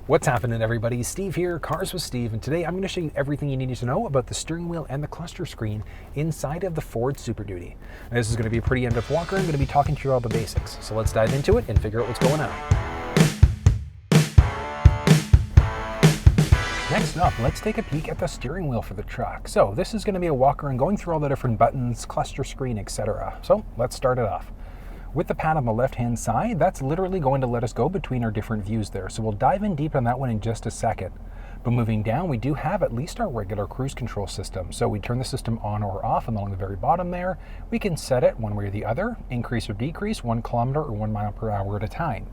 What's happening, everybody? Steve here, Cars with Steve, and today I'm going to show you everything you need to know about the steering wheel and the cluster screen inside of the Ford SuperDuty. Now, this is going to be a pretty in-depth walker. I'm going to be talking to you all the basics. So let's dive into it and figure out what's going on. Next up, let's take a peek at the steering wheel for the truck. So this is going to be a walker and going through all the different buttons, cluster screen, etc. So let's start it off. With the pad on the left-hand side, that's literally going to let us go between our different views there. So we'll dive in deep on that one in just a second. But moving down, we do have at least our regular cruise control system. So we turn the system on or off, and along the very bottom there, we can set it one way or the other, increase or decrease 1 kilometer or 1 mile per hour at a time.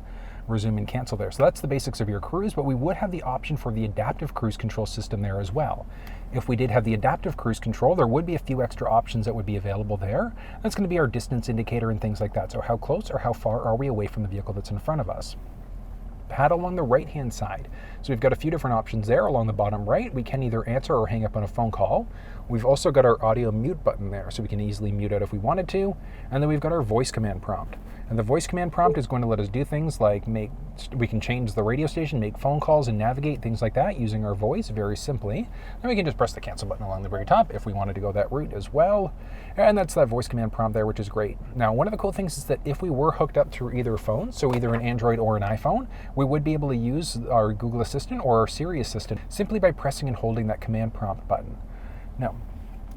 Resume and cancel there. So that's the basics of your cruise, but we would have the option for the adaptive cruise control system there as well. If we did have the adaptive cruise control, there would be a few extra options that would be available there. That's going to be our distance indicator and things like that. So how close or how far are we away from the vehicle that's in front of us? Pad along the right-hand side. So we've got a few different options there. Along the bottom right, we can either answer or hang up on a phone call. We've also got our audio mute button there, so we can easily mute out if we wanted to. And then we've got our voice command prompt. And the voice command prompt is going to let us do things like we can change the radio station, make phone calls, and navigate, things like that using our voice very simply. Then we can just press the cancel button along the very top if we wanted to go that route as well. And that's that voice command prompt there, which is great. Now, one of the cool things is that if we were hooked up through either phone, so either an Android or an iPhone, we would be able to use our Google Assistant or our Siri Assistant simply by pressing and holding that command prompt button. Now,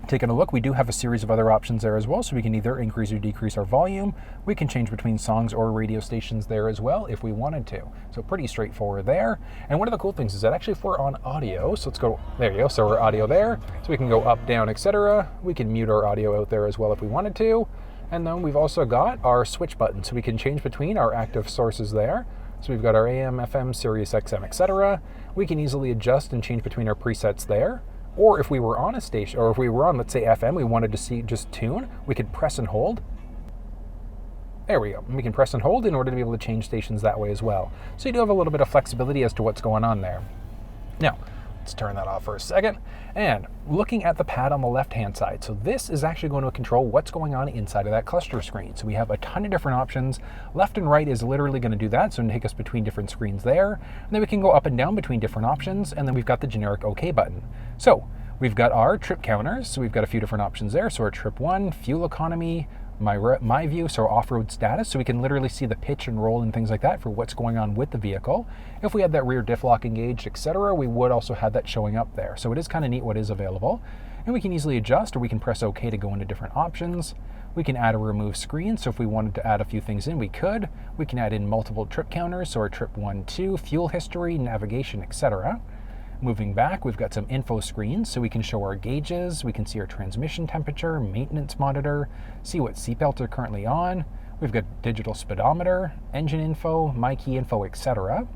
taking a look, we do have a series of other options there as well, so we can either increase or decrease our volume. We can change between songs or radio stations there as well if we wanted to. So pretty straightforward there. And one of the cool things is that actually if we're on audio, so let's go, there you go, so we're audio there. So we can go up, down, etc. We can mute our audio out there as well if we wanted to. And then we've also got our switch button, so we can change between our active sources there. So we've got our AM, FM, Sirius XM, etc. We can easily adjust and change between our presets there. Or if we were on a station, or if we were on, let's say FM, we wanted to see just tune, we could press and hold. There we go. We can press and hold in order to be able to change stations that way as well. So you do have a little bit of flexibility as to what's going on there. Now, let's turn that off for a second. And looking at the pad on the left-hand side, so this is actually going to control what's going on inside of that cluster screen. So we have a ton of different options. Left and right is literally going to do that, so it'll take us between different screens there. And then we can go up and down between different options, and then we've got the generic OK button. So we've got our trip counters, so we've got a few different options there. So our trip 1, fuel economy, my view, so off-road status, so we can literally see the pitch and roll and things like that for what's going on with the vehicle. If we had that rear diff lock engaged, etc., we would also have that showing up there. So it is kind of neat what is available. And we can easily adjust, or we can press OK to go into different options. We can add or remove screens, so if we wanted to add a few things in, we could. We can add in multiple trip counters, so our trip 1, 2, fuel history, navigation, etc. Moving back, we've got some info screens, so we can show our gauges, we can see our transmission temperature, maintenance monitor, see what seatbelts are currently on. We've got digital speedometer, engine info, my key info, etc.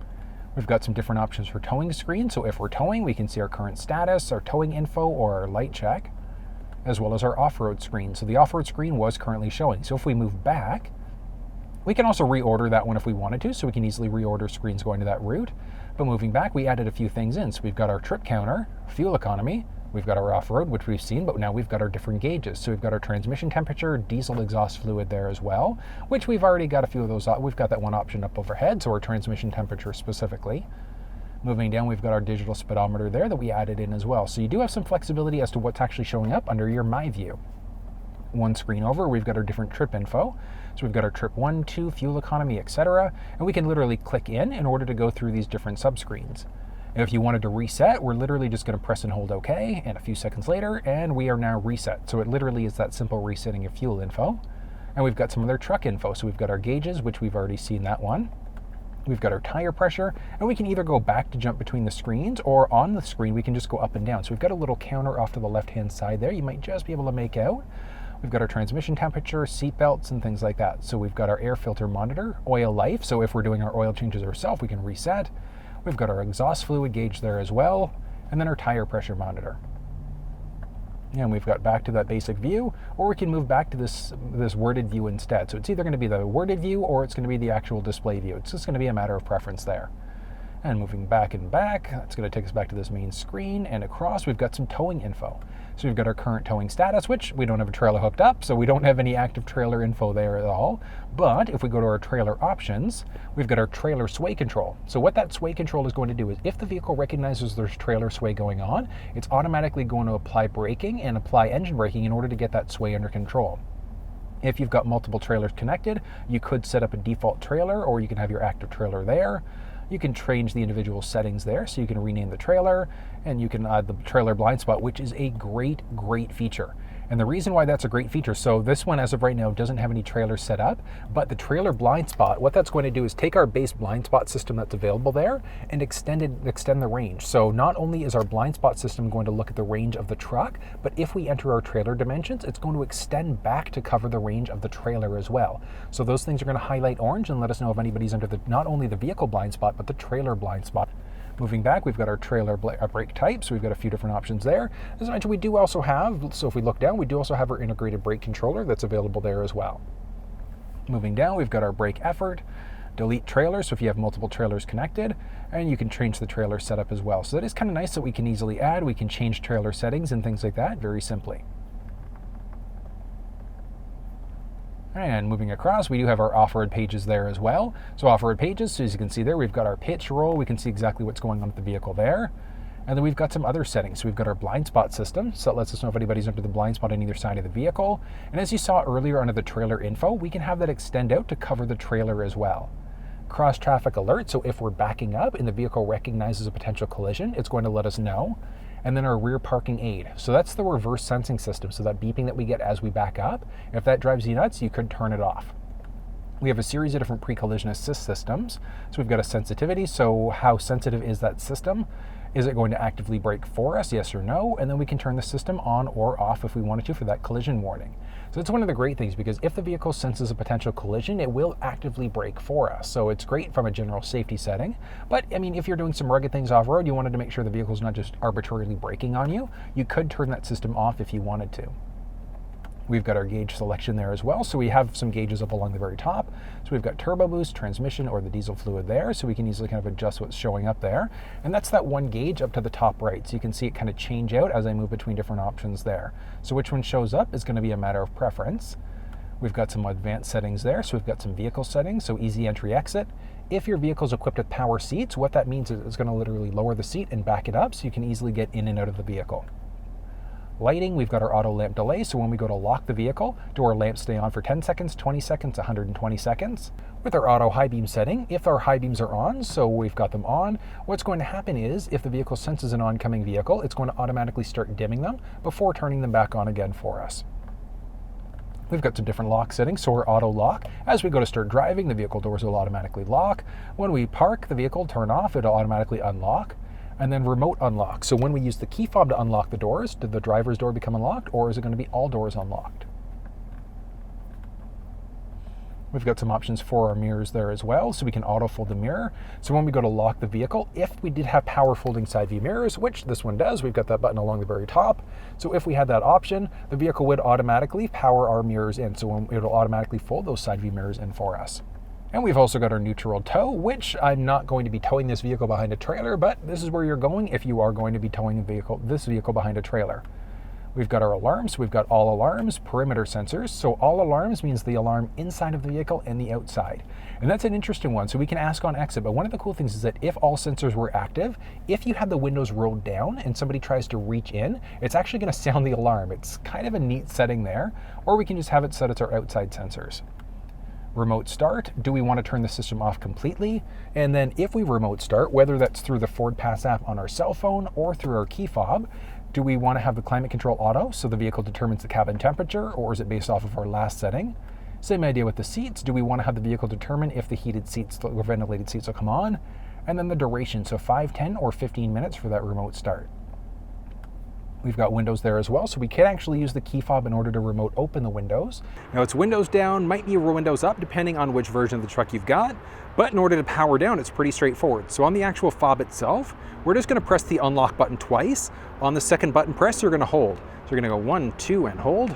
We've got some different options for towing screens, so if we're towing, we can see our current status, our towing info, or our light check, as well as our off-road screen. So the off-road screen was currently showing. So if we move back, we can also reorder that one if we wanted to, so we can easily reorder screens going to that route. But moving back, we added a few things in. So we've got our trip counter, fuel economy, we've got our off-road, which we've seen, but now we've got our different gauges. So we've got our transmission temperature, diesel exhaust fluid there as well, which we've already got a few of those. We've got that one option up overhead, so our transmission temperature specifically. Moving down, we've got our digital speedometer there that we added in as well. So you do have some flexibility as to what's actually showing up under your My View. One screen over, we've got our different trip info. So we've got our trip 1, 2, fuel economy, etc. And we can literally click in order to go through these different subscreens. And if you wanted to reset, we're literally just going to press and hold OK, and a few seconds later, and we are now reset. So it literally is that simple resetting of fuel info. And we've got some other truck info. So we've got our gauges, which we've already seen that one. We've got our tire pressure, and we can either go back to jump between the screens, or on the screen, we can just go up and down. So we've got a little counter off to the left-hand side there. You might just be able to make out. We've got our transmission temperature, seat belts, and things like that. So we've got our air filter monitor, oil life. So if we're doing our oil changes ourselves, we can reset. We've got our exhaust fluid gauge there as well. And then our tire pressure monitor. And we've got back to that basic view, or we can move back to this worded view instead. So it's either going to be the worded view or it's going to be the actual display view. It's just going to be a matter of preference there. And moving back and back, that's going to take us back to this main screen, and across we've got some towing info. So we've got our current towing status, which we don't have a trailer hooked up, so we don't have any active trailer info there at all. But if we go to our trailer options, we've got our trailer sway control. So what that sway control is going to do is if the vehicle recognizes there's trailer sway going on, it's automatically going to apply braking and apply engine braking in order to get that sway under control. If you've got multiple trailers connected, you could set up a default trailer, or you can have your active trailer there. You can change the individual settings there, so you can rename the trailer, and you can add the trailer blind spot, which is a great feature. And the reason why that's a great feature, so this one as of right now doesn't have any trailers set up, but the trailer blind spot, what that's going to do is take our base blind spot system that's available there and extend the range. So not only is our blind spot system going to look at the range of the truck, but if we enter our trailer dimensions, it's going to extend back to cover the range of the trailer as well. So those things are going to highlight orange and let us know if anybody's under not only the vehicle blind spot, but the trailer blind spot. Moving back, we've got our trailer brake type, so we've got a few different options there. As I mentioned, we do also have, so if we look down, we do also have our integrated brake controller that's available there as well. Moving down, we've got our brake effort, delete trailer, so if you have multiple trailers connected, and you can change the trailer setup as well. So that is kind of nice that we can easily add, we can change trailer settings and things like that very simply. And moving across, we do have our off-road pages there as well. So off-road pages, so as you can see there, we've got our pitch roll. We can see exactly what's going on with the vehicle there. And then we've got some other settings. So we've got our blind spot system. So that lets us know if anybody's under the blind spot on either side of the vehicle. And as you saw earlier under the trailer info, we can have that extend out to cover the trailer as well. Cross traffic alert. So if we're backing up and the vehicle recognizes a potential collision, it's going to let us know. And then our rear parking aid. So that's the reverse sensing system. So that beeping that we get as we back up, if that drives you nuts, you could turn it off. We have a series of different pre-collision assist systems. So we've got a sensitivity. So how sensitive is that system? Is it going to actively brake for us? Yes or no? And then we can turn the system on or off if we wanted to for that collision warning. So it's one of the great things because if the vehicle senses a potential collision, it will actively brake for us. So it's great from a general safety setting. But I mean, if you're doing some rugged things off-road, you wanted to make sure the vehicle's not just arbitrarily braking on you, you could turn that system off if you wanted to. We've got our gauge selection there as well. So we have some gauges up along the very top. So we've got turbo boost, transmission, or the diesel fluid there. So we can easily kind of adjust what's showing up there. And that's that one gauge up to the top right. So you can see it kind of change out as I move between different options there. So which one shows up is going to be a matter of preference. We've got some advanced settings there. So we've got some vehicle settings. So easy entry exit. If your vehicle is equipped with power seats, what that means is it's going to literally lower the seat and back it up so you can easily get in and out of the vehicle. Lighting, we've got our auto lamp delay, so when we go to lock the vehicle, do our lamps stay on for 10 seconds, 20 seconds, 120 seconds? With our auto high beam setting, if our high beams are on, so we've got them on, what's going to happen is, if the vehicle senses an oncoming vehicle, it's going to automatically start dimming them before turning them back on again for us. We've got some different lock settings, so our auto lock. As we go to start driving, the vehicle doors will automatically lock. When we park the vehicle, turn off, it'll automatically unlock. And then remote unlock. So when we use the key fob to unlock the doors, did the driver's door become unlocked, or is it going to be all doors unlocked? We've got some options for our mirrors there as well, so we can auto fold the mirror. So when we go to lock the vehicle, if we did have power folding side view mirrors, which this one does, we've got that button along the very top. So if we had that option, the vehicle would automatically power our mirrors in. So it'll automatically fold those side view mirrors in for us. And we've also got our neutral tow, which I'm not going to be towing this vehicle behind a trailer, but this is where you're going if you are going to be towing this vehicle behind a trailer. We've got our alarms. We've got all alarms, perimeter sensors. So all alarms means the alarm inside of the vehicle and the outside. And that's an interesting one. So we can ask on exit, but one of the cool things is that if all sensors were active, if you had the windows rolled down and somebody tries to reach in, it's actually going to sound the alarm. It's kind of a neat setting there, or we can just have it set as our outside sensors. Remote start, do we want to turn the system off completely? And then if we remote start, whether that's through the Ford Pass app on our cell phone or through our key fob, do we want to have the climate control auto so the vehicle determines the cabin temperature, or is it based off of our last setting? Same idea with the seats. Do we want to have the vehicle determine if the heated seats or ventilated seats will come on? And then the duration, so 5, 10, or 15 minutes for that remote start. We've got windows there as well, so we can actually use the key fob in order to remote open the windows. Now it's windows down, might be windows up depending on which version of the truck you've got, but in order to power down, it's pretty straightforward. So on the actual fob itself, we're just gonna press the unlock button twice. On the second button press, you're gonna hold. So you're gonna go 1, 2, and hold.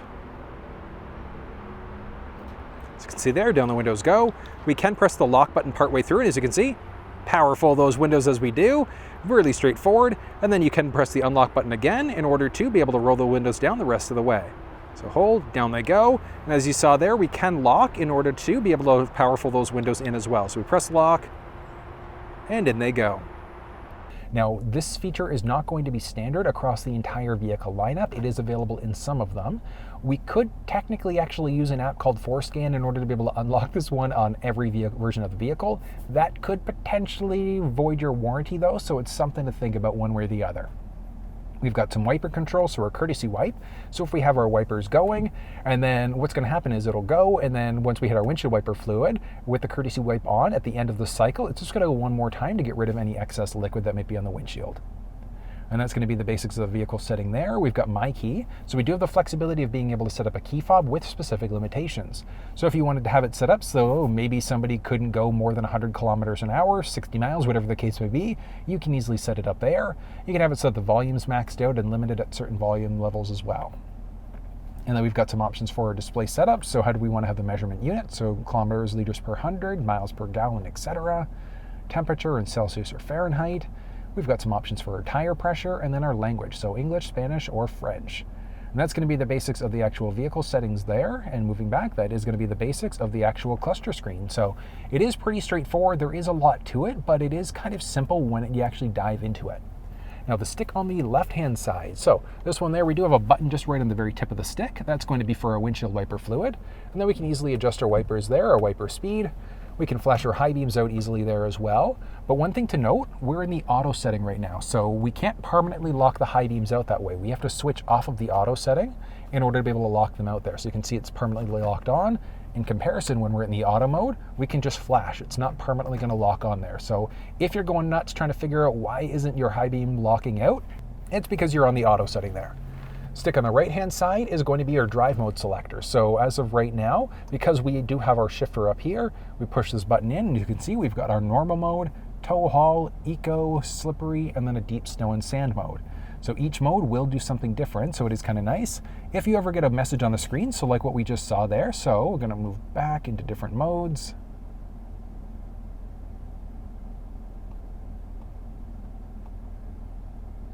As you can see there, down the windows go. We can press the lock button partway through, and as you can see, powerful those windows as we do, really straightforward, and then you can press the unlock button again in order to be able to roll the windows down the rest of the way. So hold, down they go, and as you saw there, we can lock in order to be able to powerful those windows in as well. So we press lock, and in they go. Now, this feature is not going to be standard across the entire vehicle lineup. It is available in some of them. We could technically actually use an app called ForScan in order to be able to unlock this one on every version of the vehicle. That could potentially void your warranty though, so it's something to think about one way or the other. We've got some wiper control, so our courtesy wipe. So if we have our wipers going, and then what's going to happen is it'll go, and then once we hit our windshield wiper fluid, with the courtesy wipe on at the end of the cycle, it's just going to go one more time to get rid of any excess liquid that might be on the windshield. And that's going to be the basics of the vehicle setting there. We've got My Key. So we do have the flexibility of being able to set up a key fob with specific limitations. So if you wanted to have it set up so maybe somebody couldn't go more than 100 kilometers an hour, 60 miles, whatever the case may be, you can easily set it up there. You can have it so that the volume's maxed out and limited at certain volume levels as well. And then we've got some options for our display setup. So how do we want to have the measurement unit? So kilometers, liters per 100, miles per gallon, etc. Temperature in Celsius or Fahrenheit. We've got some options for our tire pressure and then our language, so English, Spanish, or French. And that's going to be the basics of the actual vehicle settings there. And moving back, that is going to be the basics of the actual cluster screen. So it is pretty straightforward. There is a lot to it, but it is kind of simple when you actually dive into it. Now the stick on the left-hand side. So this one there, we do have a button just right on the very tip of the stick. That's going to be for our windshield wiper fluid. And then we can easily adjust our wipers there, our wiper speed. We can flash our high beams out easily there as well. But one thing to note, we're in the auto setting right now, so we can't permanently lock the high beams out that way. We have to switch off of the auto setting in order to be able to lock them out there. So you can see it's permanently locked on. In comparison, when we're in the auto mode, we can just flash. It's not permanently going to lock on there. So if you're going nuts trying to figure out why isn't your high beam locking out, it's because you're on the auto setting there. Stick on the right-hand side is going to be our drive mode selector. So as of right now, because we do have our shifter up here, we push this button in and you can see we've got our normal mode, tow haul, eco, slippery, and then a deep snow and sand mode. So each mode will do something different, so it is kind of nice. If you ever get a message on the screen, so like what we just saw there, so we're gonna move back into different modes.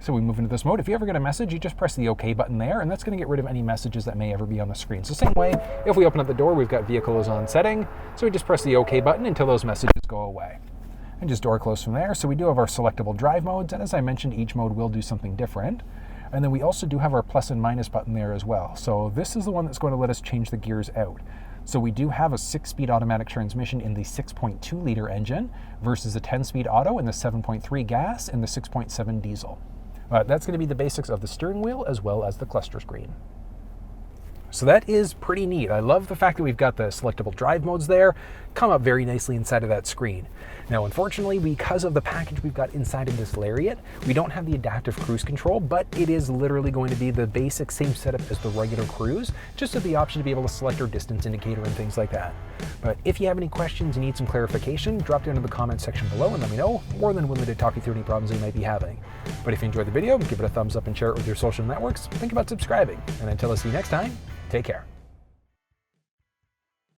So we move into this mode. If you ever get a message, you just press the OK button there, and that's going to get rid of any messages that may ever be on the screen. So same way, if we open up the door, we've got vehicle is on setting. So we just press the OK button until those messages go away. And just door close from there. So we do have our selectable drive modes, and as I mentioned, each mode will do something different. And then we also do have our plus and minus button there as well. So this is the one that's going to let us change the gears out. So we do have a 6-speed automatic transmission in the 6.2 liter engine versus a 10-speed auto in the 7.3 gas and the 6.7 diesel. That's going to be the basics of the steering wheel as well as the cluster screen. So that is pretty neat. I love the fact that we've got the selectable drive modes there, come up very nicely inside of that screen. Now, unfortunately, because of the package we've got inside of this Lariat, we don't have the adaptive cruise control, but it is literally going to be the basic same setup as the regular cruise, just with the option to be able to select our distance indicator and things like that. But if you have any questions and need some clarification, drop down in the comments section below and let me know. More than willing to talk you through any problems you might be having. But if you enjoyed the video, give it a thumbs up and share it with your social networks. Think about subscribing. And until I see you next time, take care.